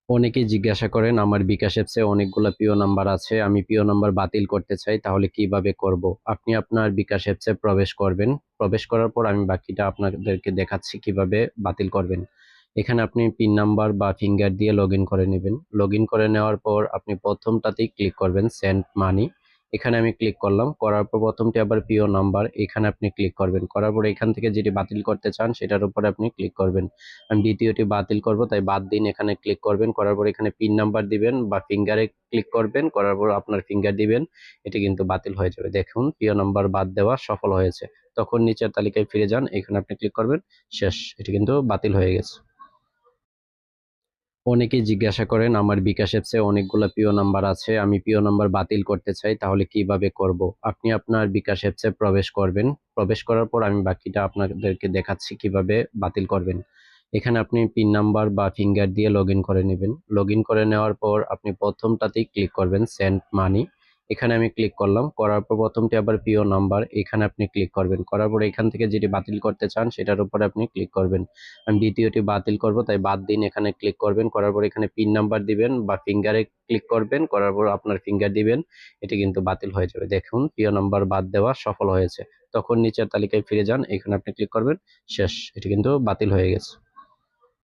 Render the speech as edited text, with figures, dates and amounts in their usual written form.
অনেকেই জিজ্ঞাসা করেন আমার বিকাশ অ্যাপসে অনেকগুলো প্রিয় নাম্বার আছে, আমি প্রিয় নাম্বার বাতিল করতে চাই, তাহলে কিভাবে করব। আপনি আপনার বিকাশ অ্যাপসে প্রবেশ করবেন। প্রবেশ করার পর আমি বাকিটা আপনাদেরকে দেখাচ্ছি কিভাবে বাতিল করবেন। এখানে আপনি পিন নাম্বার বা ফিঙ্গার দিয়ে লগ ইন করে নেবেন। লগ ইন করে নেওয়ার পর আপনি প্রথমটাতেই ক্লিক করবেন সেন্ড মানি। এখানে আমি ক্লিক করলাম। করার পর প্রথমটি আবার প্রিয় নাম্বার, এখানে আপনি ক্লিক করবেন। করার পর এখান থেকে যেটি বাতিল করতে চান সেটার উপরে আপনি ক্লিক করবেন। আমি দ্বিতীয়টি বাতিল করব, তাই বাদ দিন এখানে ক্লিক করবেন। করার পর এখানে পিন নাম্বার দিবেন বা ফিঙ্গারে ক্লিক করবেন। করার পর আপনার ফিঙ্গার দিবেন। এটি কিন্তু বাতিল হয়ে যাবে। দেখুন প্রিয় নাম্বার বাদ দেওয়া সফল হয়েছে। তখন নিচের তালিকায় ফিরে যান, এখানে আপনি ক্লিক করবেন। শেষ, এটি কিন্তু বাতিল হয়ে গেছে। অনেকেই জিজ্ঞাসা করেন আমার বিকাশ অ্যাপসে অনেকগুলো প্রিয় নাম্বার আছে, আমি প্রিয় নাম্বার বাতিল করতে চাই, তাহলে কিভাবে করব। আপনি আপনার বিকাশ অ্যাপসে প্রবেশ করবেন। প্রবেশ করার পর আমি বাকিটা আপনাদেরকে দেখাচ্ছি কিভাবে বাতিল করবেন। এখানে আপনি পিন নাম্বার বা ফিঙ্গার দিয়ে লগ ইন করে নেবেন। লগ ইন করে নেওয়ার পর আপনি প্রথমটাতেই ক্লিক করবেন সেন্ড মানি। এখানে আমি ক্লিক করলাম। করার পর প্রথমটি আবার প্রিয় নাম্বার, এখানে আপনি ক্লিক করবেন। করার পর এখান থেকে যেটি বাতিল করতে চান সেটার উপরে আপনি ক্লিক করবেন। আমি দ্বিতীয়টি বাতিল করব, তাই বাদ দিন এখানে ক্লিক করবেন। করার পর এখানে পিন নাম্বার দিবেন বা ফিঙ্গারে ক্লিক করবেন। করার পর আপনার ফিঙ্গার দিবেন। এটি কিন্তু বাতিল হয়ে যাবে। দেখুন প্রিয় নাম্বার বাদ দেওয়া সফল হয়েছে। তখন নিচের তালিকায় ফিরে যান, এখানে আপনি ক্লিক করবেন। শেষ, এটি কিন্তু বাতিল হয়ে গেছে।